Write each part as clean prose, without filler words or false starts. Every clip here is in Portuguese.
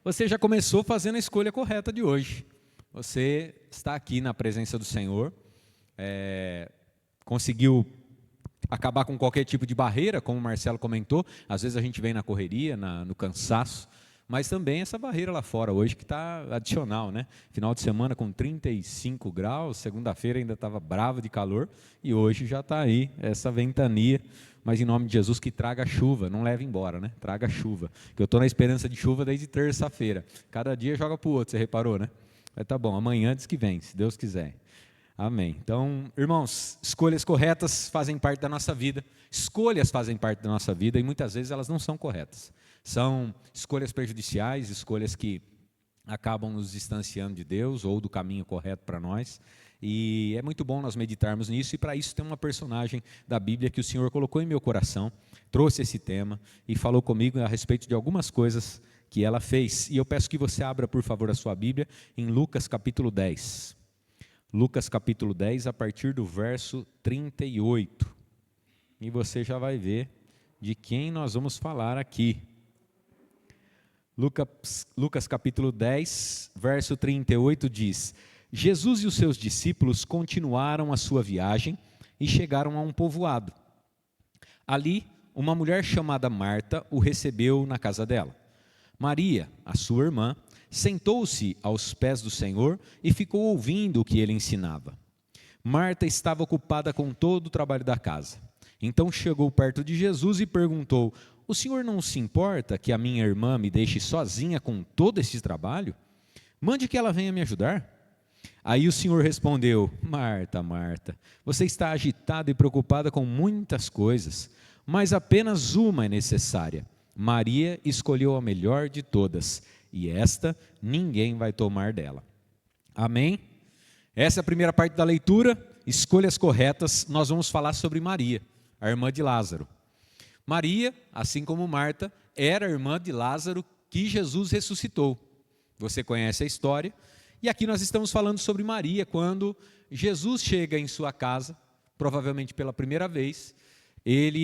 você já começou fazendo a escolha correta de hoje. Você está aqui na presença do Senhor, conseguiu acabar com qualquer tipo de barreira, como o Marcelo comentou. Às vezes a gente vem na correria, no cansaço, mas também essa barreira lá fora hoje que está adicional, né? Final de semana com 35 graus, segunda-feira ainda estava bravo de calor, e hoje já está aí essa ventania, mas em nome de Jesus que traga chuva, não leve embora, né? Traga chuva, que eu estou na esperança de chuva desde terça-feira, cada dia joga para o outro, você reparou, né? Mas tá bom, amanhã diz que vem, se Deus quiser. Amém. Então, irmãos, escolhas corretas fazem parte da nossa vida, escolhas fazem parte da nossa vida, e muitas vezes elas não são corretas. São escolhas prejudiciais, escolhas que acabam nos distanciando de Deus ou do caminho correto para nós. E é muito bom nós meditarmos nisso, e para isso tem uma personagem da Bíblia que o Senhor colocou em meu coração, trouxe esse tema e falou comigo a respeito de algumas coisas que ela fez. E eu peço que você abra, por favor, a sua Bíblia em Lucas capítulo 10. Lucas capítulo 10, a partir do verso 38. E você já vai ver de quem nós vamos falar aqui. Lucas capítulo 10, verso 38 diz: Jesus e os seus discípulos continuaram a sua viagem e chegaram a um povoado. Ali, uma mulher chamada Marta o recebeu na casa dela. Maria, a sua irmã, sentou-se aos pés do Senhor e ficou ouvindo o que ele ensinava. Marta estava ocupada com todo o trabalho da casa. Então chegou perto de Jesus e perguntou: o senhor não se importa que a minha irmã me deixe sozinha com todo esse trabalho? Mande que ela venha me ajudar. Aí o Senhor respondeu: Marta, Marta, você está agitada e preocupada com muitas coisas, mas apenas uma é necessária. Maria escolheu a melhor de todas, e esta ninguém vai tomar dela. Amém? Essa é a primeira parte da leitura, escolhas corretas. Nós vamos falar sobre Maria, a irmã de Lázaro. Maria, assim como Marta, era a irmã de Lázaro que Jesus ressuscitou. Você conhece a história. E aqui nós estamos falando sobre Maria, quando Jesus chega em sua casa, provavelmente pela primeira vez.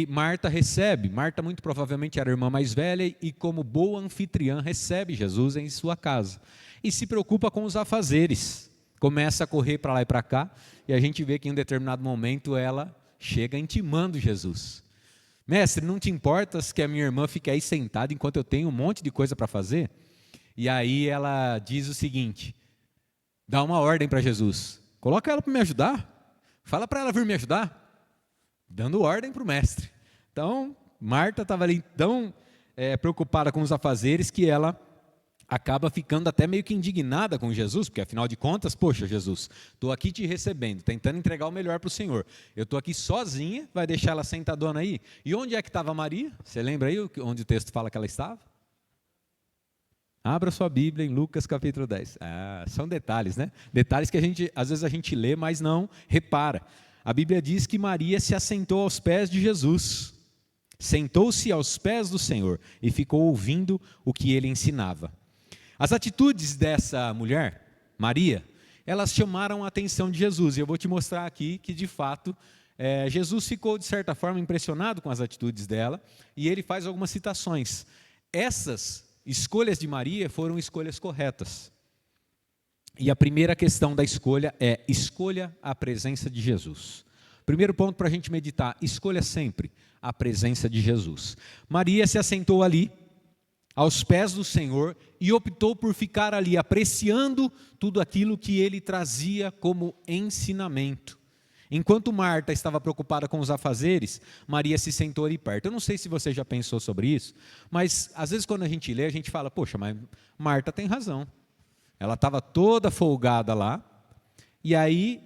Marta recebe, Marta muito provavelmente era a irmã mais velha e como boa anfitriã recebe Jesus em sua casa. E se preocupa com os afazeres, começa a correr para lá e para cá, e a gente vê que em um determinado momento ela chega intimando Jesus. Mestre, não te importas que a minha irmã fique aí sentada enquanto eu tenho um monte de coisa para fazer? E aí ela diz o seguinte, dá uma ordem para Jesus, coloca ela para me ajudar, fala para ela vir me ajudar, dando ordem para o mestre. Então, Marta estava ali tão preocupada com os afazeres que ela acaba ficando até meio que indignada com Jesus, porque afinal de contas, poxa Jesus, estou aqui te recebendo, tentando entregar o melhor para o Senhor. Eu estou aqui sozinha, vai deixar ela sentadona aí? E onde é que estava Maria? Você lembra aí onde o texto fala que ela estava? Abra sua Bíblia em Lucas capítulo 10. São detalhes, né? Detalhes que às vezes a gente lê, mas não repara. A Bíblia diz que Maria se assentou aos pés de Jesus. Sentou-se aos pés do Senhor e ficou ouvindo o que ele ensinava. As atitudes dessa mulher, Maria, elas chamaram a atenção de Jesus. E eu vou te mostrar aqui que, de fato, Jesus ficou, de certa forma, impressionado com as atitudes dela. E ele faz algumas citações. Essas escolhas de Maria foram escolhas corretas. E a primeira questão da escolha é: escolha a presença de Jesus. Primeiro ponto para a gente meditar: escolha sempre a presença de Jesus. Maria se assentou ali, aos pés do Senhor, e optou por ficar ali, apreciando tudo aquilo que ele trazia como ensinamento. Enquanto Marta estava preocupada com os afazeres, Maria se sentou ali perto. Eu não sei se você já pensou sobre isso, mas às vezes quando a gente lê, a gente fala: poxa, mas Marta tem razão. Ela estava toda folgada lá, e aí,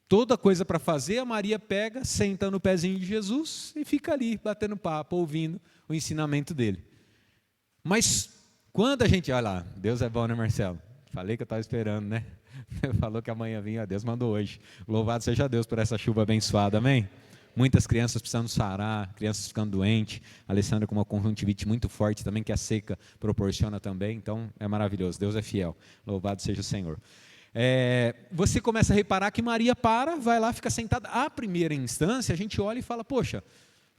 toda coisa para fazer, a Maria pega, senta no pezinho de Jesus e fica ali, batendo papo, ouvindo o ensinamento dele. Mas, quando a gente, olha lá, Deus é bom, né, Marcelo? Falei que eu estava esperando, né? Falou que amanhã vinha, Deus mandou hoje. Louvado seja Deus por essa chuva abençoada, amém? Muitas crianças precisando sarar, crianças ficando doentes, a Alessandra com uma conjuntivite muito forte também, que a seca proporciona também, então é maravilhoso, Deus é fiel, louvado seja o Senhor. Você começa a reparar que Maria vai lá, fica sentada. À primeira instância, a gente olha e fala: poxa,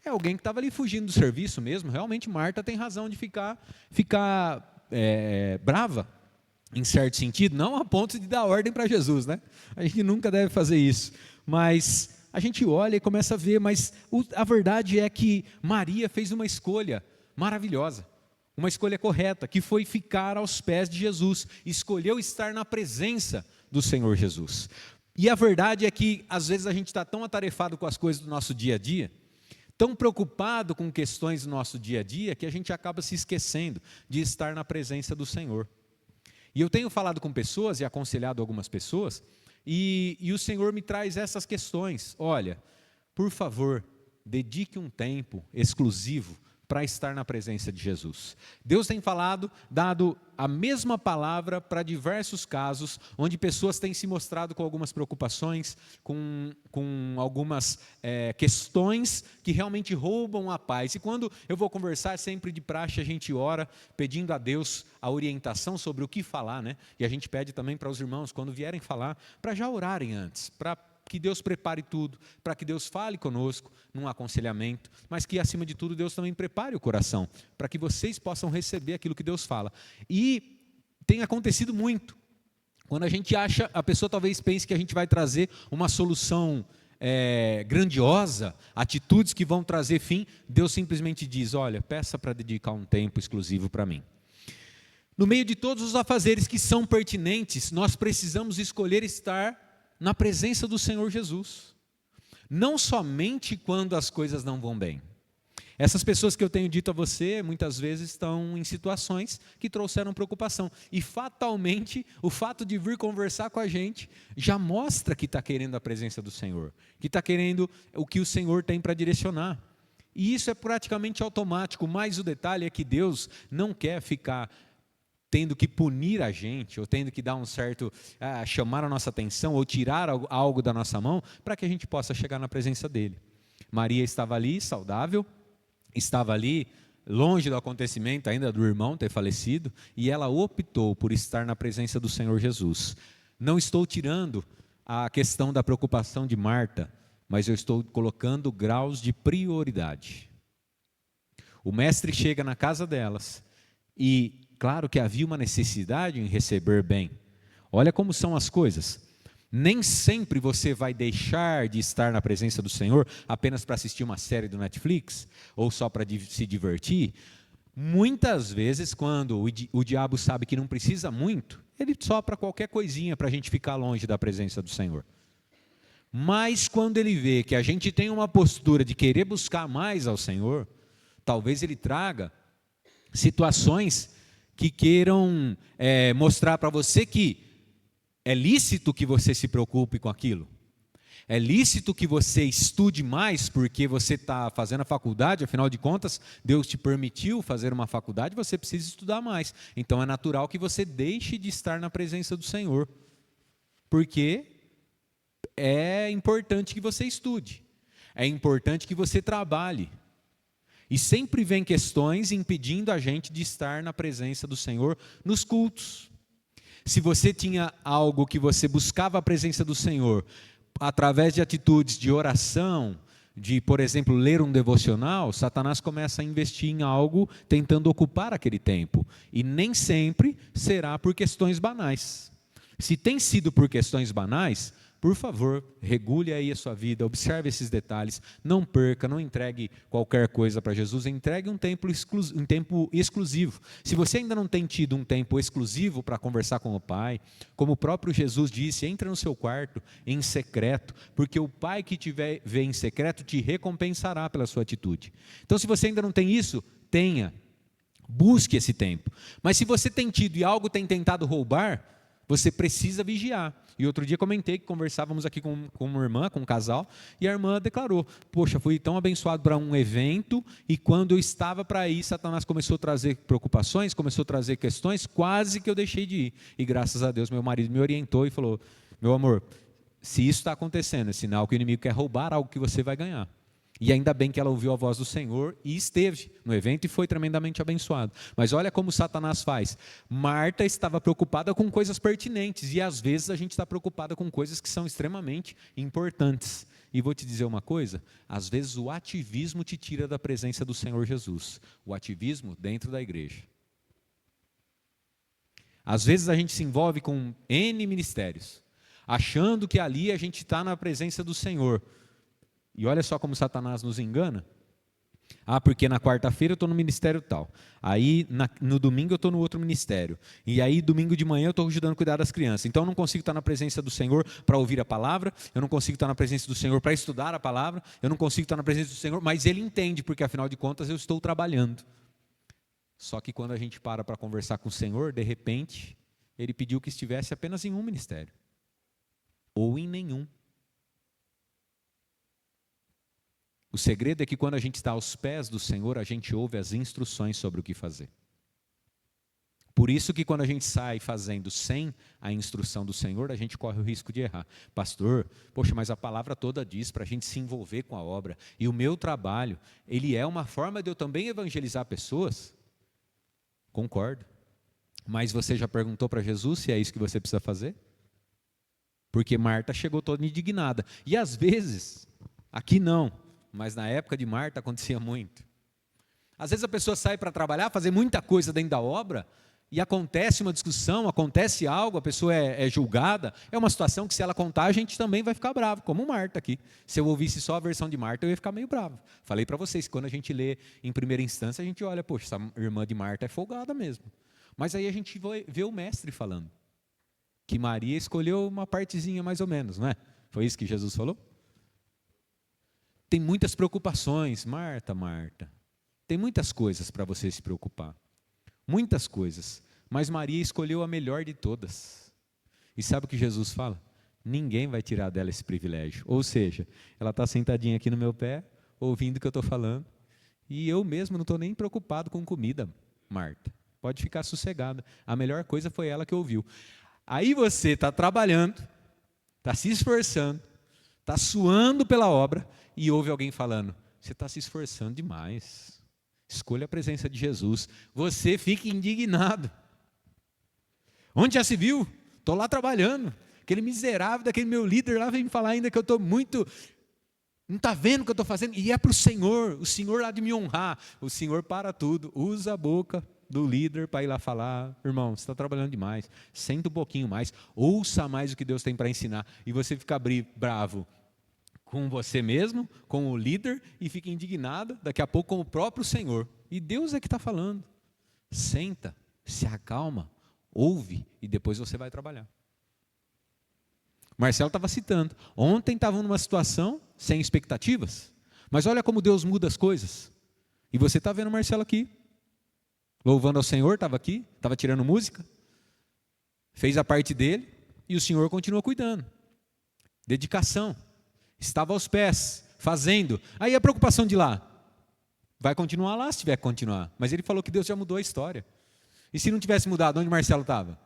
é alguém que estava ali fugindo do serviço mesmo, realmente Marta tem razão de ficar brava, em certo sentido, não a ponto de dar ordem para Jesus, né? A gente nunca deve fazer isso, mas a gente olha e começa a ver, mas a verdade é que Maria fez uma escolha maravilhosa, uma escolha correta, que foi ficar aos pés de Jesus, escolheu estar na presença do Senhor Jesus. E a verdade é que às vezes a gente está tão atarefado com as coisas do nosso dia a dia, tão preocupado com questões do nosso dia a dia, que a gente acaba se esquecendo de estar na presença do Senhor. E eu tenho falado com pessoas e aconselhado algumas pessoas, e o Senhor me traz essas questões. Olha, por favor, dedique um tempo exclusivo para estar na presença de Jesus. Deus tem falado, dado a mesma palavra para diversos casos, onde pessoas têm se mostrado com algumas preocupações, com algumas questões que realmente roubam a paz. E quando eu vou conversar, sempre de praxe, a gente ora, pedindo a Deus a orientação sobre o que falar, né? E a gente pede também para os irmãos, quando vierem falar, para já orarem antes, para que Deus prepare tudo, para que Deus fale conosco num aconselhamento, mas que acima de tudo Deus também prepare o coração, para que vocês possam receber aquilo que Deus fala. E tem acontecido muito, quando a gente acha, a pessoa talvez pense que a gente vai trazer uma solução grandiosa, atitudes que vão trazer fim, Deus simplesmente diz, olha, peça para dedicar um tempo exclusivo para mim. No meio de todos os afazeres que são pertinentes, nós precisamos escolher estar na presença do Senhor Jesus, não somente quando as coisas não vão bem. Essas pessoas que eu tenho dito a você, muitas vezes estão em situações que trouxeram preocupação, e fatalmente, o fato de vir conversar com a gente, já mostra que está querendo a presença do Senhor, que está querendo o que o Senhor tem para direcionar, e isso é praticamente automático, mas o detalhe é que Deus não quer ficar tendo que punir a gente, ou tendo que dar um certo, chamar a nossa atenção, ou tirar algo da nossa mão, para que a gente possa chegar na presença dEle. Maria estava ali, saudável, estava ali, longe do acontecimento ainda do irmão ter falecido, e ela optou por estar na presença do Senhor Jesus. Não estou tirando a questão da preocupação de Marta, mas eu estou colocando graus de prioridade. O mestre chega na casa delas, e claro que havia uma necessidade em receber bem. Olha como são as coisas. Nem sempre você vai deixar de estar na presença do Senhor apenas para assistir uma série do Netflix, ou só para se divertir. Muitas vezes, quando o diabo sabe que não precisa muito, ele sopra qualquer coisinha para a gente ficar longe da presença do Senhor. Mas quando ele vê que a gente tem uma postura de querer buscar mais ao Senhor, talvez ele traga situações que queiram mostrar para você que é lícito que você se preocupe com aquilo. É lícito que você estude mais porque você está fazendo a faculdade, afinal de contas, Deus te permitiu fazer uma faculdade, você precisa estudar mais. Então é natural que você deixe de estar na presença do Senhor, porque é importante que você estude, é importante que você trabalhe. E sempre vem questões impedindo a gente de estar na presença do Senhor nos cultos. Se você tinha algo que você buscava a presença do Senhor através de atitudes de oração, de, por exemplo, ler um devocional, Satanás começa a investir em algo tentando ocupar aquele tempo. E nem sempre será por questões banais. Se tem sido por questões banais, por favor, regule aí a sua vida, observe esses detalhes, não perca, não entregue qualquer coisa para Jesus, entregue um tempo exclusivo. Se você ainda não tem tido um tempo exclusivo para conversar com o Pai, como o próprio Jesus disse, entra no seu quarto em secreto, porque o Pai que te vê em secreto te recompensará pela sua atitude. Então, se você ainda não tem isso, tenha, busque esse tempo. Mas se você tem tido e algo tem tentado roubar, você precisa vigiar. E outro dia comentei que conversávamos aqui com uma irmã, com um casal, e a irmã declarou, poxa, fui tão abençoado para um evento, e quando eu estava para ir, Satanás começou a trazer preocupações, começou a trazer questões, quase que eu deixei de ir. E graças a Deus, meu marido me orientou e falou, meu amor, se isso está acontecendo, é sinal que o inimigo quer roubar algo que você vai ganhar. E ainda bem que ela ouviu a voz do Senhor e esteve no evento e foi tremendamente abençoado. Mas olha como Satanás faz. Marta estava preocupada com coisas pertinentes e às vezes a gente está preocupada com coisas que são extremamente importantes. E vou te dizer uma coisa, às vezes o ativismo te tira da presença do Senhor Jesus. O ativismo dentro da igreja. Às vezes a gente se envolve com N ministérios, achando que ali a gente está na presença do Senhor. E olha só como Satanás nos engana. Ah, porque na quarta-feira eu estou no ministério tal. Aí no domingo eu estou no outro ministério. E aí domingo de manhã eu estou ajudando a cuidar das crianças. Então eu não consigo estar na presença do Senhor para ouvir a palavra. Eu não consigo estar na presença do Senhor para estudar a palavra. Eu não consigo estar na presença do Senhor. Mas Ele entende, porque afinal de contas eu estou trabalhando. Só que quando a gente para conversar com o Senhor, de repente, Ele pediu que estivesse apenas em um ministério. Ou em nenhum. O segredo é que quando a gente está aos pés do Senhor, a gente ouve as instruções sobre o que fazer. Por isso que quando a gente sai fazendo sem a instrução do Senhor, a gente corre o risco de errar. Pastor, poxa, mas a palavra toda diz para a gente se envolver com a obra. E o meu trabalho, ele é uma forma de eu também evangelizar pessoas? Concordo. Mas você já perguntou para Jesus se é isso que você precisa fazer? Porque Marta chegou toda indignada. E às vezes, aqui não, mas na época de Marta acontecia muito. Às vezes a pessoa sai para trabalhar, fazer muita coisa dentro da obra, e acontece uma discussão, acontece algo, a pessoa é julgada. É uma situação que, se ela contar, a gente também vai ficar bravo, como Marta aqui. Se eu ouvisse só a versão de Marta, eu ia ficar meio bravo. Falei para vocês, quando a gente lê em primeira instância, a gente olha, poxa, essa irmã de Marta é folgada mesmo. Mas aí a gente vê o mestre falando, que Maria escolheu uma partezinha mais ou menos, não é? Foi isso que Jesus falou? Tem muitas preocupações, Marta, tem muitas coisas para você se preocupar, muitas coisas, mas Maria escolheu a melhor de todas. E sabe o que Jesus fala? Ninguém vai tirar dela esse privilégio. Ou seja, ela está sentadinha aqui no meu pé, ouvindo o que eu estou falando, e eu mesmo não estou nem preocupado com comida, Marta. Pode ficar sossegada, a melhor coisa foi ela que ouviu. Aí você está trabalhando, está se esforçando, está suando pela obra, e ouve alguém falando, você está se esforçando demais, escolha a presença de Jesus. Você fica indignado. Onde já se viu? Estou lá trabalhando, aquele miserável daquele meu líder lá vem me falar ainda que eu estou muito... Não está vendo o que eu estou fazendo? E é para o Senhor lá de me honrar. O Senhor para tudo, usa a boca do líder para ir lá falar, irmão, você está trabalhando demais, senta um pouquinho mais, ouça mais o que Deus tem para ensinar, e você fica bravo com você mesmo, com o líder, e fica indignado, daqui a pouco com o próprio Senhor. E Deus é que está falando. Senta, se acalma, ouve, e depois você vai trabalhar. Marcelo estava citando, ontem estavam numa situação sem expectativas, mas olha como Deus muda as coisas. E você está vendo o Marcelo aqui, louvando ao Senhor, estava aqui, estava tirando música, fez a parte dele, e o Senhor continua cuidando. Dedicação. Estava aos pés, fazendo. Aí a preocupação de lá, vai continuar lá se tiver que continuar. Mas ele falou que Deus já mudou a história. E se não tivesse mudado, onde Marcelo estava?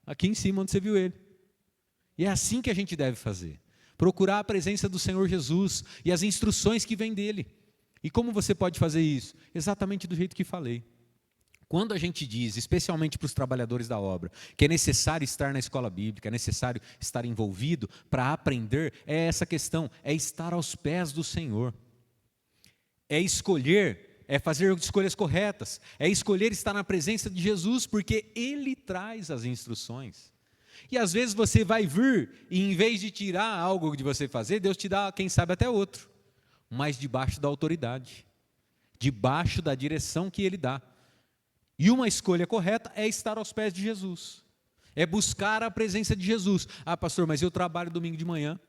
Aqui em cima, onde você viu ele. E é assim que a gente deve fazer. Procurar a presença do Senhor Jesus e as instruções que vêm dele. E como você pode fazer isso? Exatamente do jeito que falei. Quando a gente diz, especialmente para os trabalhadores da obra, que é necessário estar na escola bíblica, é necessário estar envolvido para aprender, é essa questão, é estar aos pés do Senhor. É escolher, é fazer escolhas corretas, é escolher estar na presença de Jesus, porque Ele traz as instruções. E às vezes você vai vir, e em vez de tirar algo de você fazer, Deus te dá, quem sabe, até outro, mas debaixo da autoridade, debaixo da direção que Ele dá. E uma escolha correta é estar aos pés de Jesus. É buscar a presença de Jesus. Ah, pastor, mas eu trabalho domingo de manhã.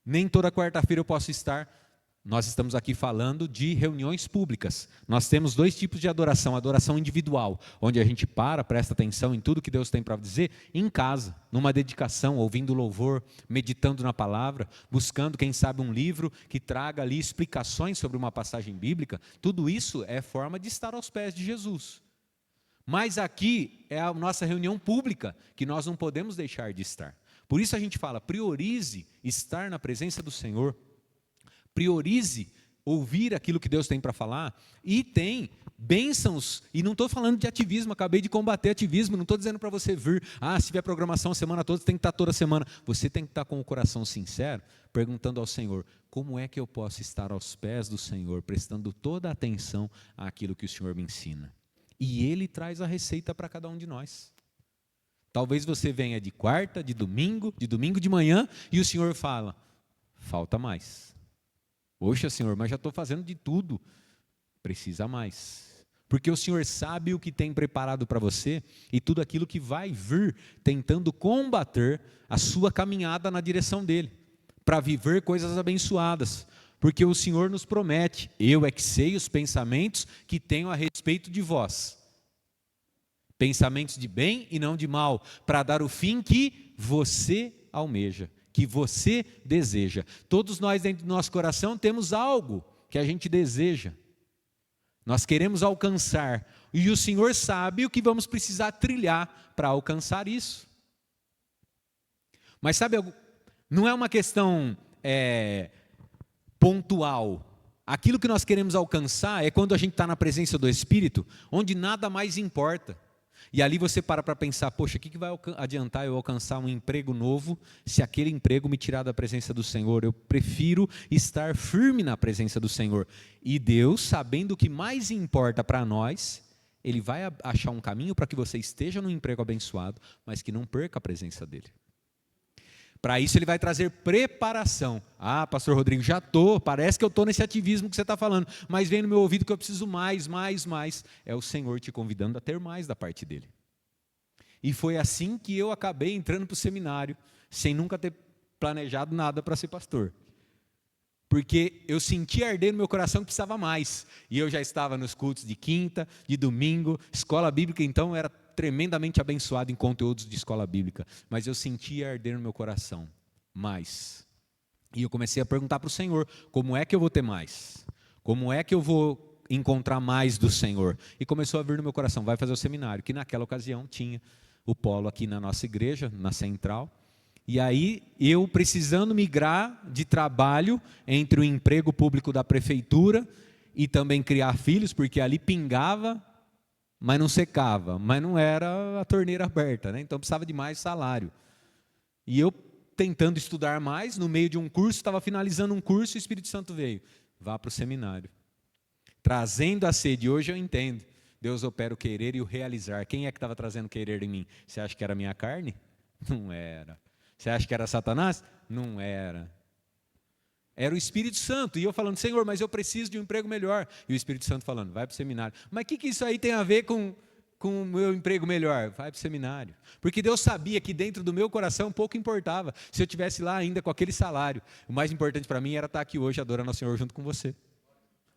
Nem toda quarta-feira eu posso estar. Nós estamos aqui falando de reuniões públicas. Nós temos dois tipos de adoração. Adoração individual, onde a gente presta atenção em tudo que Deus tem para dizer, em casa, numa dedicação, ouvindo louvor, meditando na palavra, buscando, quem sabe, um livro que traga ali explicações sobre uma passagem bíblica. Tudo isso é forma de estar aos pés de Jesus. Mas aqui é a nossa reunião pública, que nós não podemos deixar de estar. Por isso a gente fala, priorize estar na presença do Senhor, priorize ouvir aquilo que Deus tem para falar, e tem bênçãos, e não estou falando de ativismo, acabei de combater ativismo, não estou dizendo para você vir, se tiver programação a semana toda, você tem que estar toda semana. Você tem que estar com o coração sincero, perguntando ao Senhor, como é que eu posso estar aos pés do Senhor, prestando toda a atenção àquilo que o Senhor me ensina. E Ele traz a receita para cada um de nós. Talvez você venha de quarta, de domingo de manhã, e o Senhor fala, falta mais. Poxa, Senhor, mas já estou fazendo de tudo. Precisa mais. Porque o Senhor sabe o que tem preparado para você e tudo aquilo que vai vir tentando combater a sua caminhada na direção dEle, para viver coisas abençoadas. Porque o Senhor nos promete, eu é que sei os pensamentos que tenho a respeito de vós. Pensamentos de bem e não de mal, para dar o fim que você almeja, que você deseja. Todos nós dentro do nosso coração temos algo que a gente deseja. Nós queremos alcançar, e o Senhor sabe o que vamos precisar trilhar para alcançar isso. Mas sabe, não é uma questão pontual. Aquilo que nós queremos alcançar é quando a gente está na presença do Espírito, onde nada mais importa. E ali você para pensar, poxa, o que vai adiantar eu alcançar um emprego novo, se aquele emprego me tirar da presença do Senhor? Eu prefiro estar firme na presença do Senhor. E Deus, sabendo o que mais importa para nós, Ele vai achar um caminho para que você esteja num emprego abençoado, mas que não perca a presença dEle. Para isso Ele vai trazer preparação. Ah, pastor Rodrigo, já estou, parece que eu estou nesse ativismo que você está falando, mas vem no meu ouvido que eu preciso mais. É o Senhor te convidando a ter mais da parte dEle. E foi assim que eu acabei entrando para o seminário, sem nunca ter planejado nada para ser pastor. Porque eu senti arder no meu coração que precisava mais. E eu já estava nos cultos de quinta, de domingo, escola bíblica, então era tremendamente abençoado em conteúdos de escola bíblica, mas eu sentia arder no meu coração mais. E eu comecei a perguntar para o Senhor, como é que eu vou ter mais? Como é que eu vou encontrar mais do Senhor? E começou a vir no meu coração, vai fazer o seminário, que naquela ocasião tinha o polo aqui na nossa igreja, na central. E aí eu precisando migrar de trabalho entre o emprego público da prefeitura e também criar filhos, porque ali pingava, mas não secava, mas não era a torneira aberta, né? Então precisava de mais salário. E eu tentando estudar mais, no meio de um curso, estava finalizando um curso e o Espírito Santo veio, vá para o seminário. Trazendo a sede, hoje eu entendo, Deus opera o querer e o realizar. Quem é que estava trazendo o querer em mim? Você acha que era a minha carne? Não era. Você acha que era Satanás? Não era. Era o Espírito Santo, e eu falando, Senhor, mas eu preciso de um emprego melhor. E o Espírito Santo falando, vai para o seminário. Mas o que isso aí tem a ver com o meu emprego melhor? Vai para o seminário. Porque Deus sabia que dentro do meu coração pouco importava, se eu estivesse lá ainda com aquele salário. O mais importante para mim era estar aqui hoje adorando ao Senhor junto com você.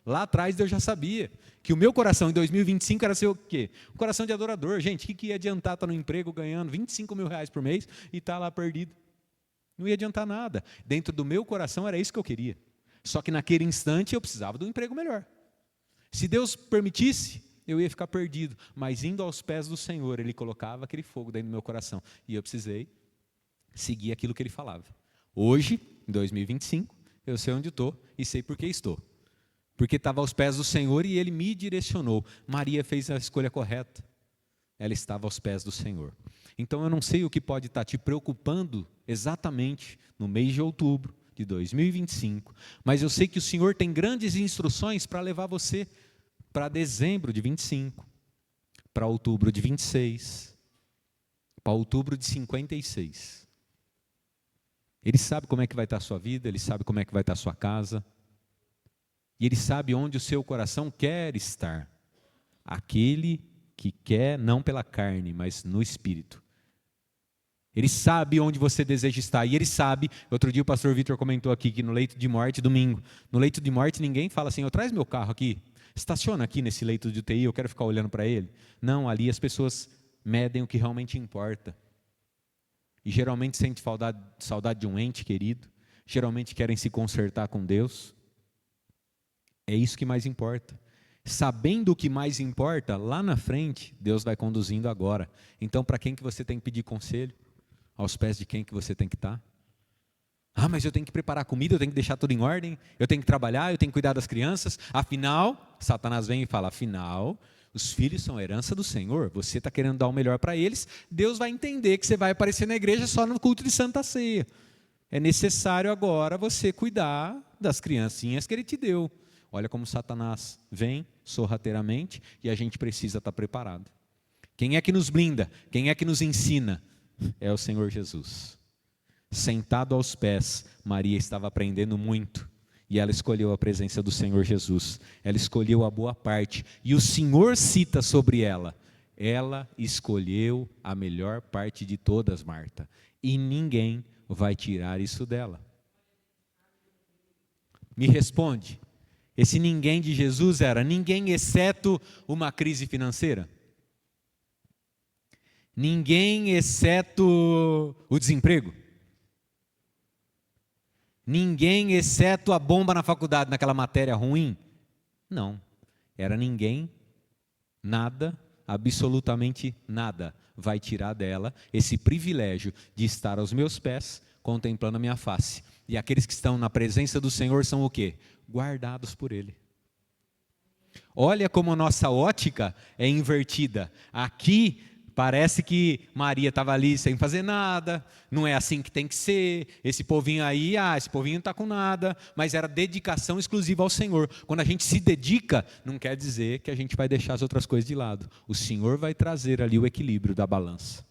Lá atrás Deus já sabia que o meu coração em 2025 era ser o quê? Um coração de adorador. Gente, o que ia adiantar estar no emprego ganhando 25 mil reais por mês e estar lá perdido? Não ia adiantar nada. Dentro do meu coração era isso que eu queria. Só que naquele instante eu precisava de um emprego melhor. Se Deus permitisse, eu ia ficar perdido. Mas indo aos pés do Senhor, Ele colocava aquele fogo dentro do meu coração. E eu precisei seguir aquilo que Ele falava. Hoje, em 2025, eu sei onde estou e sei por que estou. Porque estava aos pés do Senhor e Ele me direcionou. Maria fez a escolha correta. Ela estava aos pés do Senhor. Então eu não sei o que pode estar te preocupando exatamente no mês de outubro de 2025, mas eu sei que o Senhor tem grandes instruções para levar você para dezembro de 25, para outubro de 26, para outubro de 56. Ele sabe como é que vai estar a sua vida, Ele sabe como é que vai estar a sua casa, e Ele sabe onde o seu coração quer estar. Aquele que quer não pela carne, mas no Espírito. Ele sabe onde você deseja estar, e Ele sabe, outro dia o pastor Vitor comentou aqui, que no leito de morte, domingo, no leito de morte ninguém fala assim, traz meu carro aqui, estaciona aqui nesse leito de UTI, eu quero ficar olhando para ele. Não, ali as pessoas medem o que realmente importa. E geralmente sentem saudade de um ente querido, geralmente querem se consertar com Deus. É isso que mais importa. Sabendo o que mais importa, lá na frente, Deus vai conduzindo agora. Então, para quem que você tem que pedir conselho? Aos pés de quem que você tem que estar? Mas eu tenho que preparar comida, eu tenho que deixar tudo em ordem, eu tenho que trabalhar, eu tenho que cuidar das crianças. Afinal, Satanás vem e fala, afinal, os filhos são a herança do Senhor, você está querendo dar o melhor para eles, Deus vai entender que você vai aparecer na igreja só no culto de Santa Ceia. É necessário agora você cuidar das criancinhas que Ele te deu. Olha como Satanás vem sorrateiramente e a gente precisa estar preparado. Quem é que nos blinda? Quem é que nos ensina? É o Senhor Jesus. Sentado aos pés, Maria estava aprendendo muito. E ela escolheu a presença do Senhor Jesus. Ela escolheu a boa parte. E o Senhor cita sobre ela: ela escolheu a melhor parte de todas, Marta. E ninguém vai tirar isso dela. Me responde. Esse ninguém de Jesus era ninguém exceto uma crise financeira? Ninguém exceto o desemprego? Ninguém exceto a bomba na faculdade, naquela matéria ruim? Não. Era ninguém, nada, absolutamente nada vai tirar dela esse privilégio de estar aos meus pés, contemplando a minha face. E aqueles que estão na presença do Senhor são o quê? Guardados por Ele. Olha como a nossa ótica é invertida. Aqui parece que Maria estava ali sem fazer nada, não é assim que tem que ser, esse povinho aí, esse povinho não está com nada, mas era dedicação exclusiva ao Senhor. Quando a gente se dedica, não quer dizer que a gente vai deixar as outras coisas de lado. O Senhor vai trazer ali o equilíbrio da balança.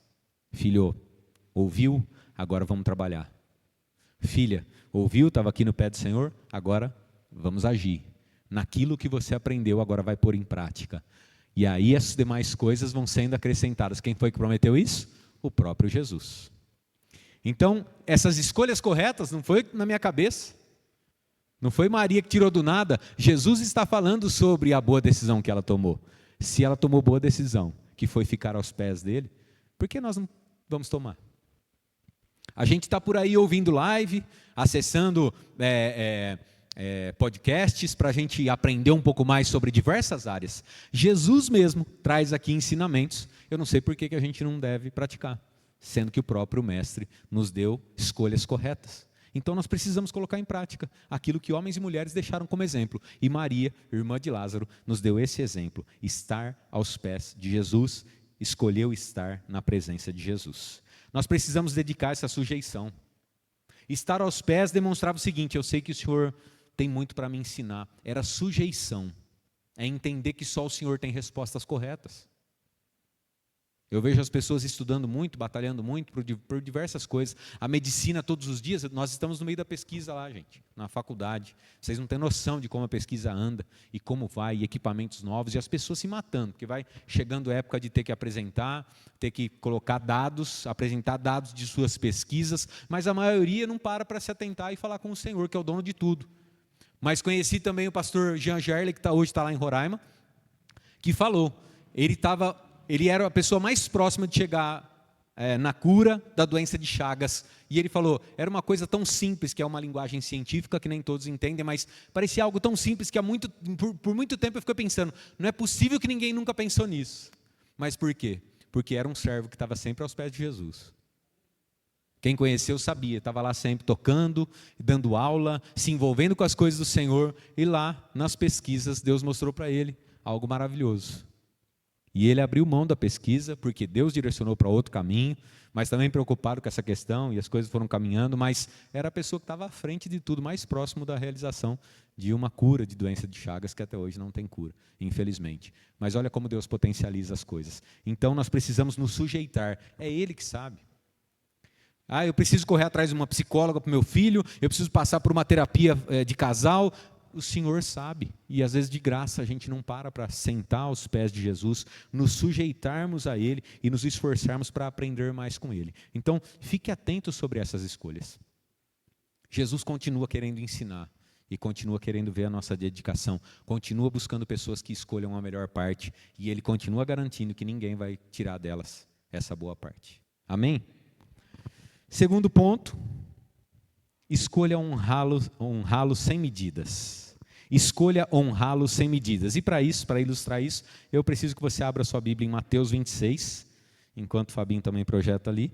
Filho, ouviu? Agora vamos trabalhar. Filha, ouviu? Estava aqui no pé do Senhor? Agora vamos agir. Naquilo que você aprendeu, agora vai pôr em prática. E aí as demais coisas vão sendo acrescentadas. Quem foi que prometeu isso? O próprio Jesus. Então, essas escolhas corretas não foi na minha cabeça. Não foi Maria que tirou do nada. Jesus está falando sobre a boa decisão que ela tomou. Se ela tomou boa decisão, que foi ficar aos pés dele, por que nós não vamos tomar? A gente está por aí ouvindo live, acessando podcasts para a gente aprender um pouco mais sobre diversas áreas. Jesus mesmo traz aqui ensinamentos. Eu não sei por que a gente não deve praticar, sendo que o próprio Mestre nos deu escolhas corretas. Então nós precisamos colocar em prática aquilo que homens e mulheres deixaram como exemplo. E Maria, irmã de Lázaro, nos deu esse exemplo. Estar aos pés de Jesus, escolheu estar na presença de Jesus. Nós precisamos dedicar essa sujeição. Estar aos pés demonstrava o seguinte: eu sei que o Senhor tem muito para me ensinar. Era sujeição. É entender que só o Senhor tem respostas corretas. Eu vejo as pessoas estudando muito, batalhando muito por diversas coisas. A medicina todos os dias, nós estamos no meio da pesquisa lá, gente, na faculdade. Vocês não têm noção de como a pesquisa anda e como vai, e equipamentos novos, e as pessoas se matando, porque vai chegando a época de ter que apresentar, ter que colocar dados, apresentar dados de suas pesquisas, mas a maioria não para se atentar e falar com o Senhor, que é o dono de tudo. Mas conheci também o pastor Jean Gerle, que hoje está lá em Roraima, que falou, ele era a pessoa mais próxima de chegar na cura da doença de Chagas. E ele falou, era uma coisa tão simples, que é uma linguagem científica que nem todos entendem, mas parecia algo tão simples que por muito tempo eu fiquei pensando, não é possível que ninguém nunca pensou nisso. Mas por quê? Porque era um servo que estava sempre aos pés de Jesus. Quem conheceu sabia, estava lá sempre tocando, dando aula, se envolvendo com as coisas do Senhor. E lá, nas pesquisas, Deus mostrou para ele algo maravilhoso. E ele abriu mão da pesquisa, porque Deus direcionou para outro caminho, mas também preocupado com essa questão, e as coisas foram caminhando, mas era a pessoa que estava à frente de tudo, mais próximo da realização de uma cura de doença de Chagas, que até hoje não tem cura, infelizmente. Mas olha como Deus potencializa as coisas. Então nós precisamos nos sujeitar, é Ele que sabe. Eu preciso correr atrás de uma psicóloga para o meu filho, eu preciso passar por uma terapia de casal. O Senhor sabe, e às vezes de graça a gente não para sentar aos pés de Jesus, nos sujeitarmos a Ele e nos esforçarmos para aprender mais com Ele. Então, fique atento sobre essas escolhas. Jesus continua querendo ensinar e continua querendo ver a nossa dedicação, continua buscando pessoas que escolham a melhor parte e Ele continua garantindo que ninguém vai tirar delas essa boa parte. Amém? Segundo ponto, escolha honrá-lo sem medidas. Escolha honrá-lo sem medidas. E para isso, para ilustrar isso, eu preciso que você abra sua Bíblia em Mateus 26, enquanto o Fabinho também projeta ali.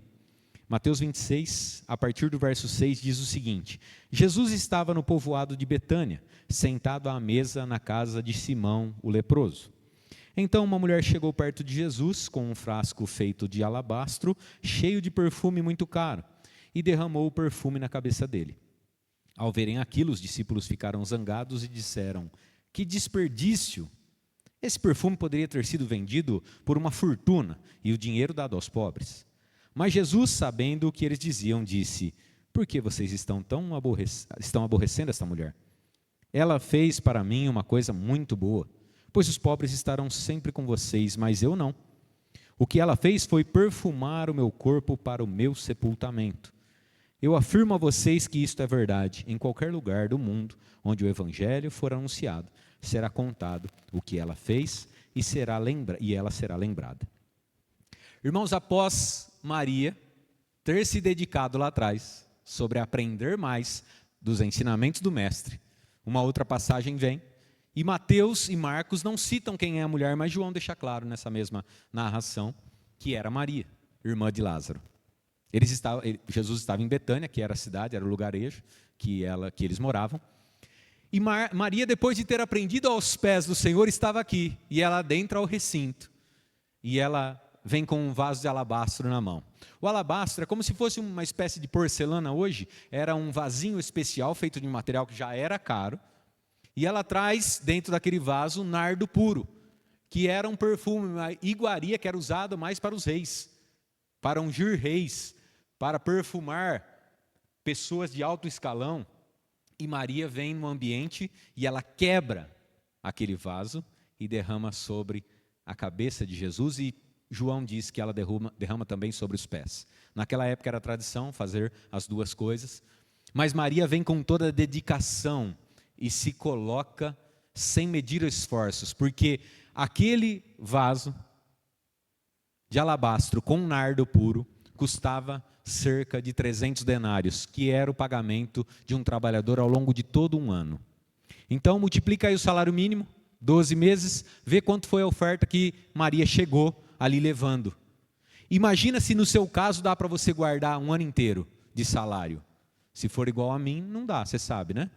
Mateus 26, a partir do verso 6, diz o seguinte: Jesus estava no povoado de Betânia, sentado à mesa na casa de Simão, o leproso. Então uma mulher chegou perto de Jesus com um frasco feito de alabastro, cheio de perfume muito caro, e derramou o perfume na cabeça dele. Ao verem aquilo, os discípulos ficaram zangados e disseram: que desperdício! Esse perfume poderia ter sido vendido por uma fortuna e o dinheiro dado aos pobres. Mas Jesus, sabendo o que eles diziam, disse: por que vocês estão aborrecendo esta mulher? Ela fez para mim uma coisa muito boa, pois os pobres estarão sempre com vocês, mas eu não. O que ela fez foi perfumar o meu corpo para o meu sepultamento. Eu afirmo a vocês que isto é verdade. Em qualquer lugar do mundo onde o evangelho for anunciado, será contado o que ela fez e ela será lembrada. Irmãos, após Maria ter se dedicado lá atrás sobre aprender mais dos ensinamentos do mestre, uma outra passagem vem, e Mateus e Marcos não citam quem é a mulher, mas João deixa claro nessa mesma narração que era Maria, irmã de Lázaro. Jesus estava em Betânia, que era a cidade, era o lugarejo que eles moravam. E Maria, depois de ter aprendido aos pés do Senhor, estava aqui. E ela adentra ao recinto. E ela vem com um vaso de alabastro na mão. O alabastro é como se fosse uma espécie de porcelana hoje. Era um vasinho especial, feito de um material que já era caro. E ela traz dentro daquele vaso nardo puro, que era um perfume, uma iguaria que era usado mais para os reis, para ungir reis, para perfumar pessoas de alto escalão. E Maria vem no ambiente e ela quebra aquele vaso e derrama sobre a cabeça de Jesus, e João diz que ela derrama também sobre os pés. Naquela época era tradição fazer as duas coisas, mas Maria vem com toda a dedicação e se coloca sem medir esforços, porque aquele vaso de alabastro com nardo puro custava cerca de 300 denários, que era o pagamento de um trabalhador ao longo de todo um ano. Então, multiplica aí o salário mínimo, 12 meses, vê quanto foi a oferta que Maria chegou ali levando. Imagina se no seu caso dá para você guardar um ano inteiro de salário. Se for igual a mim, não dá, você sabe, né?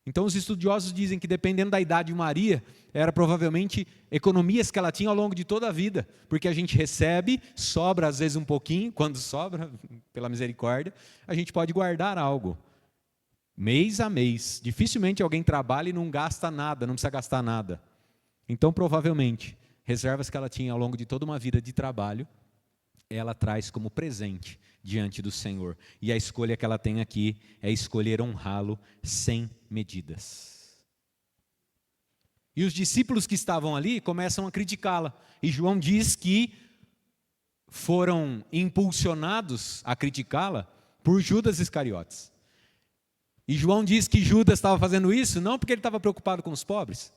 Então, os estudiosos dizem que, dependendo da idade de Maria, era provavelmente economias que ela tinha ao longo de toda a vida, porque a gente recebe, sobra às vezes um pouquinho, quando sobra, pela misericórdia, a gente pode guardar algo, mês a mês. Dificilmente alguém trabalha e não gasta nada, não precisa gastar nada. Então, provavelmente, reservas que ela tinha ao longo de toda uma vida de trabalho, ela traz como presente diante do Senhor. E a escolha que ela tem aqui é escolher honrá-lo sem medidas. E os discípulos que estavam ali começam a criticá-la. E João diz que foram impulsionados a criticá-la por Judas Iscariotes. E João diz que Judas estava fazendo isso não porque ele estava preocupado com os pobres.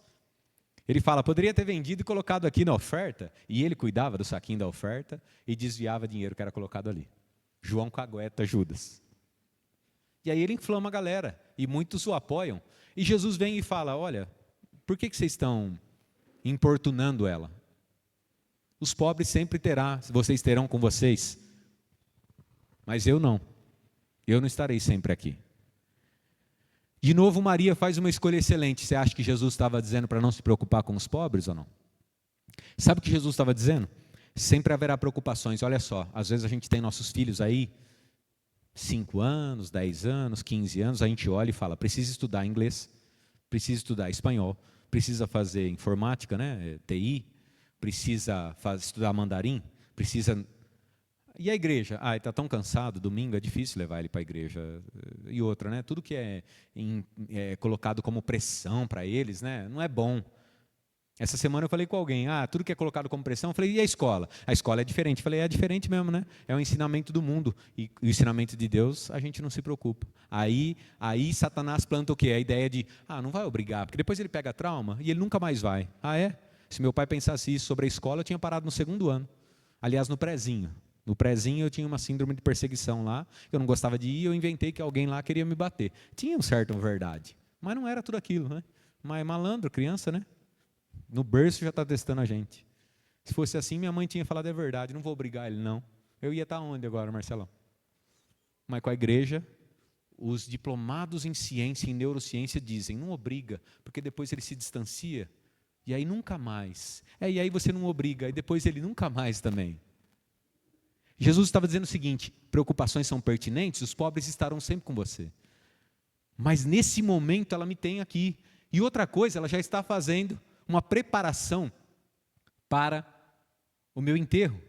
Ele fala, poderia ter vendido e colocado aqui na oferta, e ele cuidava do saquinho da oferta e desviava dinheiro que era colocado ali. João cagueta Judas. E aí ele inflama a galera, e muitos o apoiam. E Jesus vem e fala, olha, por que vocês estão importunando ela? Os pobres sempre vocês terão com vocês, mas eu não estarei sempre aqui. De novo, Maria faz uma escolha excelente. Você acha que Jesus estava dizendo para não se preocupar com os pobres ou não? Sabe o que Jesus estava dizendo? Sempre haverá preocupações. Olha só, às vezes a gente tem nossos filhos aí, 5 anos, 10 anos, 15 anos, a gente olha e fala, precisa estudar inglês, precisa estudar espanhol, precisa fazer informática, né? TI, precisa estudar mandarim, precisa... E a igreja? Ele está tão cansado, domingo é difícil levar ele para a igreja. E outra, né? Tudo que é colocado como pressão para eles, né? Não é bom. Essa semana eu falei com alguém, tudo que é colocado como pressão, eu falei, e a escola? A escola é diferente. Eu falei, é diferente mesmo, né? É o ensinamento do mundo. E o ensinamento de Deus, a gente não se preocupa. Aí Satanás planta o quê? A ideia de, não vai obrigar, porque depois ele pega trauma e ele nunca mais vai. É? Se meu pai pensasse isso sobre a escola, eu tinha parado no 2º ano. Aliás, no prézinho. No prézinho eu tinha uma síndrome de perseguição lá, eu não gostava de ir, eu inventei que alguém lá queria me bater. Tinha uma certa verdade, mas não era tudo aquilo, né? Mas malandro, criança, né? No berço já está testando a gente. Se fosse assim, minha mãe tinha falado a verdade, não vou obrigar ele, não. Eu ia estar onde agora, Marcelão? Mas com a igreja, os diplomados em ciência, em neurociência, dizem, não obriga, porque depois ele se distancia, e aí nunca mais. E aí você não obriga, e depois ele nunca mais também. Jesus estava dizendo o seguinte, preocupações são pertinentes, os pobres estarão sempre com você. Mas nesse momento ela me tem aqui. E outra coisa, ela já está fazendo uma preparação para o meu enterro.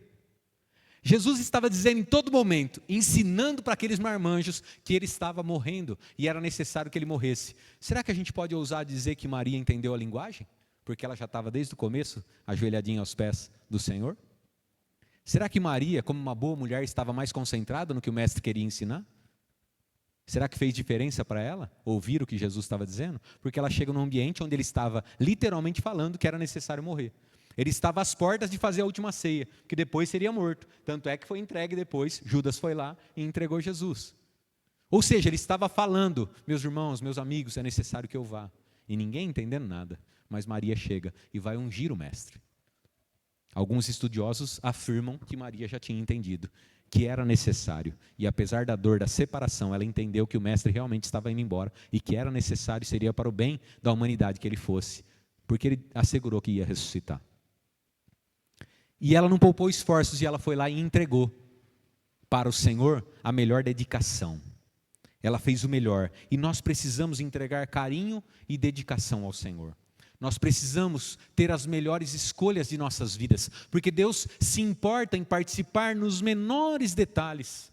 Jesus estava dizendo em todo momento, ensinando para aqueles marmanjos que ele estava morrendo e era necessário que ele morresse. Será que a gente pode ousar dizer que Maria entendeu a linguagem? Porque ela já estava desde o começo ajoelhadinha aos pés do Senhor? Será que Maria, como uma boa mulher, estava mais concentrada no que o mestre queria ensinar? Será que fez diferença para ela ouvir o que Jesus estava dizendo? Porque ela chega num ambiente onde ele estava literalmente falando que era necessário morrer. Ele estava às portas de fazer a última ceia, que depois seria morto. Tanto é que foi entregue depois, Judas foi lá e entregou Jesus. Ou seja, ele estava falando, meus irmãos, meus amigos, é necessário que eu vá. E ninguém entendendo nada, mas Maria chega e vai ungir o mestre. Alguns estudiosos afirmam que Maria já tinha entendido que era necessário. E apesar da dor da separação, ela entendeu que o mestre realmente estava indo embora e que era necessário, seria para o bem da humanidade que ele fosse, porque ele assegurou que ia ressuscitar. E ela não poupou esforços e ela foi lá e entregou para o Senhor a melhor dedicação. Ela fez o melhor. E nós precisamos entregar carinho e dedicação ao Senhor. Nós precisamos ter as melhores escolhas de nossas vidas, porque Deus se importa em participar nos menores detalhes.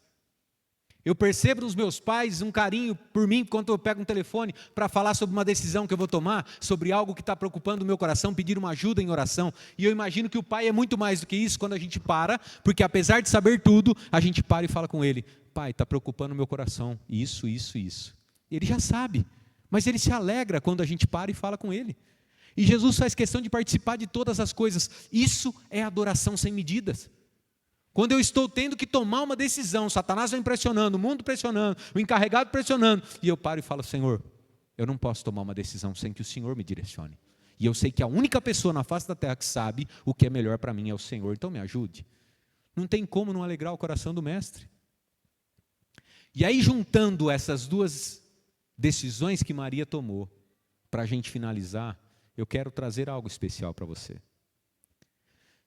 Eu percebo nos meus pais um carinho por mim quando eu pego um telefone para falar sobre uma decisão que eu vou tomar, sobre algo que está preocupando o meu coração, pedir uma ajuda em oração. E eu imagino que o pai é muito mais do que isso quando a gente para, porque apesar de saber tudo, a gente para e fala com ele: pai, está preocupando o meu coração, isso, isso, isso. Ele já sabe, mas ele se alegra quando a gente para e fala com ele. E Jesus faz questão de participar de todas as coisas. Isso é adoração sem medidas. Quando eu estou tendo que tomar uma decisão, Satanás vai pressionando, o mundo pressionando, o encarregado pressionando, e eu paro e falo: Senhor, eu não posso tomar uma decisão sem que o Senhor me direcione. E eu sei que a única pessoa na face da terra que sabe o que é melhor para mim é o Senhor, então me ajude. Não tem como não alegrar o coração do mestre. E aí, juntando essas duas decisões que Maria tomou, para a gente finalizar, eu quero trazer algo especial para você.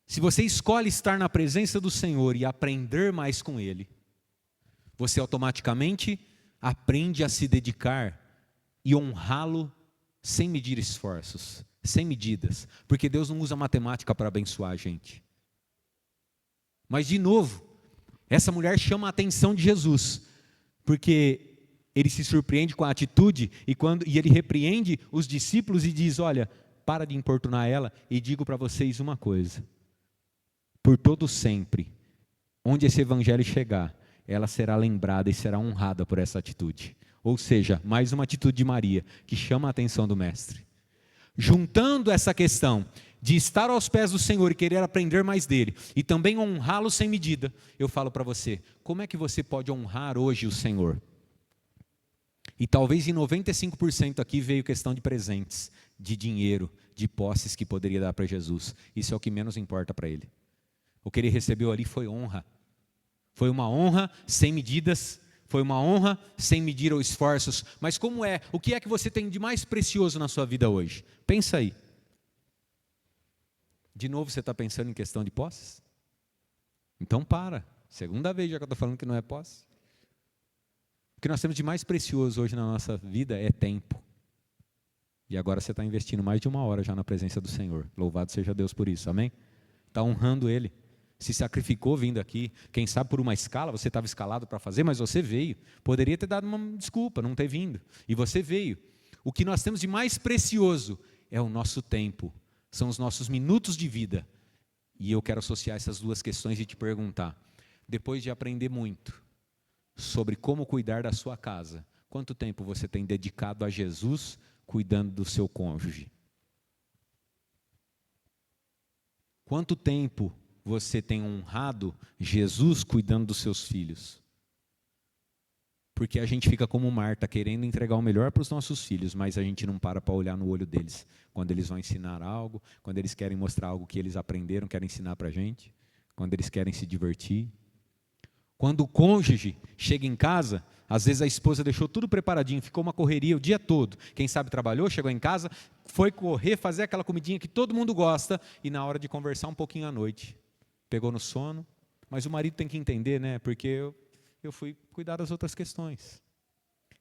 Se você escolhe estar na presença do Senhor e aprender mais com Ele, você automaticamente aprende a se dedicar e honrá-lo sem medir esforços, sem medidas, porque Deus não usa matemática para abençoar a gente. Mas, de novo, essa mulher chama a atenção de Jesus, porque ele se surpreende com a atitude e ele repreende os discípulos e diz: olha, para de importunar ela e digo para vocês uma coisa. Por todo sempre, onde esse evangelho chegar, ela será lembrada e será honrada por essa atitude. Ou seja, mais uma atitude de Maria, que chama a atenção do mestre. Juntando essa questão de estar aos pés do Senhor e querer aprender mais dele, e também honrá-lo sem medida, eu falo para você, como é que você pode honrar hoje o Senhor? E talvez em 95% aqui veio questão de presentes, de dinheiro, de posses que poderia dar para Jesus. Isso é o que menos importa para ele. O que ele recebeu ali foi honra. Foi uma honra sem medidas, foi uma honra sem medir os esforços. Mas como é? O que é que você tem de mais precioso na sua vida hoje? Pensa aí. De novo você está pensando em questão de posses? Então para. Segunda vez já que eu estou falando que não é posse. O que nós temos de mais precioso hoje na nossa vida é tempo. E agora você está investindo mais de 1 hora já na presença do Senhor. Louvado seja Deus por isso, amém? Está honrando Ele. Se sacrificou vindo aqui. Quem sabe por uma escala, você estava escalado para fazer, mas você veio. Poderia ter dado uma desculpa, não ter vindo. E você veio. O que nós temos de mais precioso é o nosso tempo. São os nossos minutos de vida. E eu quero associar essas duas questões e te perguntar. Depois de aprender muito sobre como cuidar da sua casa, quanto tempo você tem dedicado a Jesus cuidando do seu cônjuge? Quanto tempo você tem honrado Jesus cuidando dos seus filhos? Porque a gente fica como Marta, querendo entregar o melhor para os nossos filhos, mas a gente não para olhar no olho deles, quando eles vão ensinar algo, quando eles querem mostrar algo que eles aprenderam, querem ensinar para a gente, quando eles querem se divertir. Quando o cônjuge chega em casa, às vezes a esposa deixou tudo preparadinho, ficou uma correria o dia todo. Quem sabe trabalhou, chegou em casa, foi correr, fazer aquela comidinha que todo mundo gosta, e na hora de conversar um pouquinho à noite, pegou no sono. Mas o marido tem que entender, né? Porque eu fui cuidar das outras questões.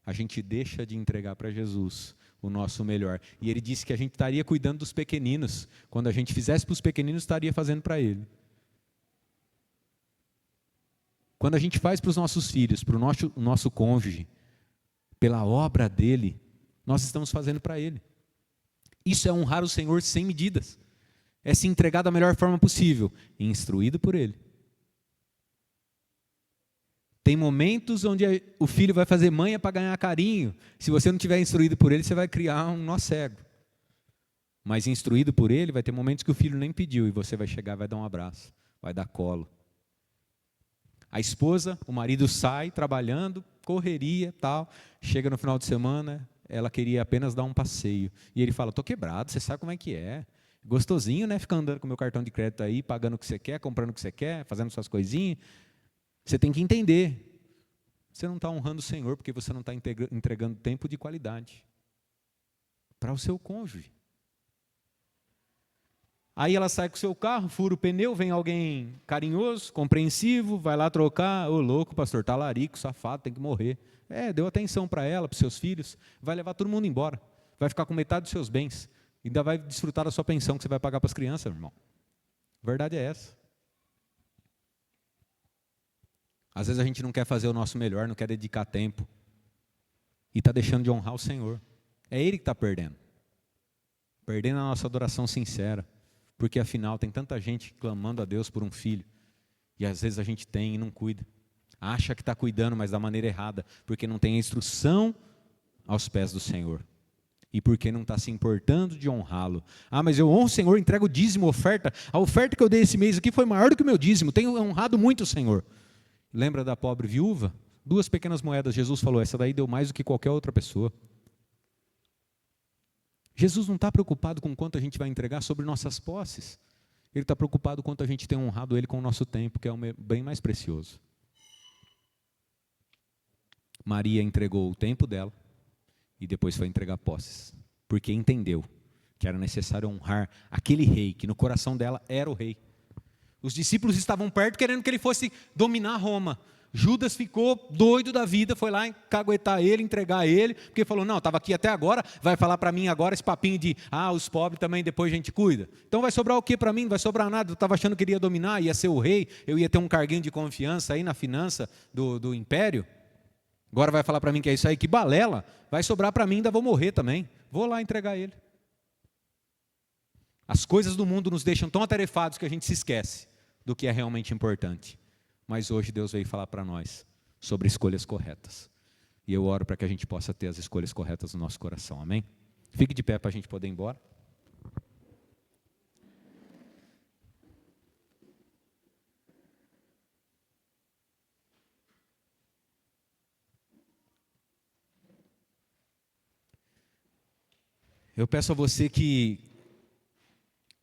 A gente deixa de entregar para Jesus o nosso melhor. E ele disse que a gente estaria cuidando dos pequeninos. Quando a gente fizesse para os pequeninos, estaria fazendo para ele. Quando a gente faz para os nossos filhos, para o nosso cônjuge, pela obra dele, nós estamos fazendo para ele. Isso é honrar o Senhor sem medidas. É se entregar da melhor forma possível, instruído por ele. Tem momentos onde o filho vai fazer manha para ganhar carinho. Se você não tiver instruído por ele, você vai criar um nó cego. Mas instruído por ele, vai ter momentos que o filho nem pediu e você vai chegar, vai dar um abraço, vai dar colo. A esposa, o marido sai trabalhando, correria, tal. Chega no final de semana, ela queria apenas dar um passeio. E ele fala, estou quebrado, você sabe como é que é. Gostosinho, né? Ficar andando com o meu cartão de crédito aí, pagando o que você quer, comprando o que você quer, fazendo suas coisinhas. Você tem que entender. Você não está honrando o Senhor porque você não está entregando tempo de qualidade para o seu cônjuge. Aí ela sai com o seu carro, fura o pneu, vem alguém carinhoso, compreensivo, vai lá trocar. Ô louco, pastor, talarico, safado, tem que morrer. Deu atenção para ela, para os seus filhos, vai levar todo mundo embora. Vai ficar com metade dos seus bens. Ainda vai desfrutar da sua pensão que você vai pagar para as crianças, irmão. A verdade é essa. Às vezes a gente não quer fazer o nosso melhor, não quer dedicar tempo. E está deixando de honrar o Senhor. É Ele que está perdendo. Perdendo a nossa adoração sincera. Porque afinal tem tanta gente clamando a Deus por um filho. E às vezes a gente tem e não cuida. Acha que está cuidando, mas da maneira errada. Porque não tem a instrução aos pés do Senhor. E porque não está se importando de honrá-lo. Mas eu honro o Senhor, entrego o dízimo, oferta. A oferta que eu dei esse mês aqui foi maior do que o meu dízimo. Tenho honrado muito o Senhor. Lembra da pobre viúva? 2 pequenas moedas. Jesus falou, essa daí deu mais do que qualquer outra pessoa. Jesus não está preocupado com quanto a gente vai entregar sobre nossas posses. Ele está preocupado com quanto a gente tem honrado Ele com o nosso tempo, que é o bem mais precioso. Maria entregou o tempo dela e depois foi entregar posses. Porque entendeu que era necessário honrar aquele rei, que no coração dela era o rei. Os discípulos estavam perto querendo que ele fosse dominar Roma. Judas ficou doido da vida, foi lá caguetar ele, entregar ele, porque falou, não, estava aqui até agora, vai falar para mim agora esse papinho de, os pobres também depois a gente cuida. Então vai sobrar o que para mim? Não vai sobrar nada, eu estava achando que ele ia dominar, ia ser o rei, eu ia ter um carguinho de confiança aí na finança do império. Agora vai falar para mim que é isso aí, que balela, vai sobrar para mim, ainda vou morrer também. Vou lá entregar ele. As coisas do mundo nos deixam tão atarefados que a gente se esquece do que é realmente importante. Mas hoje Deus veio falar para nós sobre escolhas corretas. E eu oro para que a gente possa ter as escolhas corretas no nosso coração, amém? Fique de pé para a gente poder ir embora. Eu peço a você que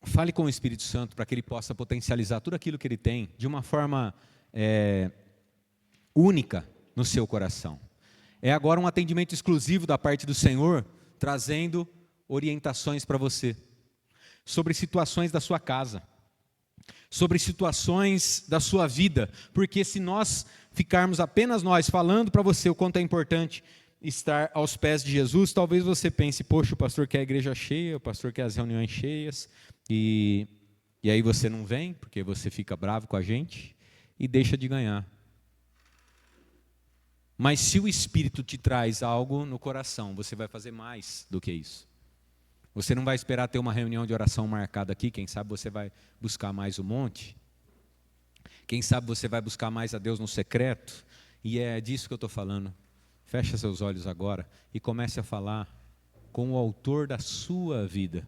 fale com o Espírito Santo para que ele possa potencializar tudo aquilo que ele tem de uma forma única no seu coração. É agora um atendimento exclusivo da parte do Senhor, trazendo orientações para você sobre situações da sua casa, sobre situações da sua vida, porque se nós ficarmos apenas nós falando para você o quanto é importante estar aos pés de Jesus, talvez você pense, poxa, o pastor quer a igreja cheia, o pastor quer as reuniões cheias, e aí você não vem, porque você fica bravo com a gente, e deixa de ganhar. Mas se o Espírito te traz algo no coração, você vai fazer mais do que isso. Você não vai esperar ter uma reunião de oração marcada aqui, quem sabe você vai buscar mais um monte. Quem sabe você vai buscar mais a Deus no secreto, e é disso que eu estou falando. Feche seus olhos agora e comece a falar com o autor da sua vida.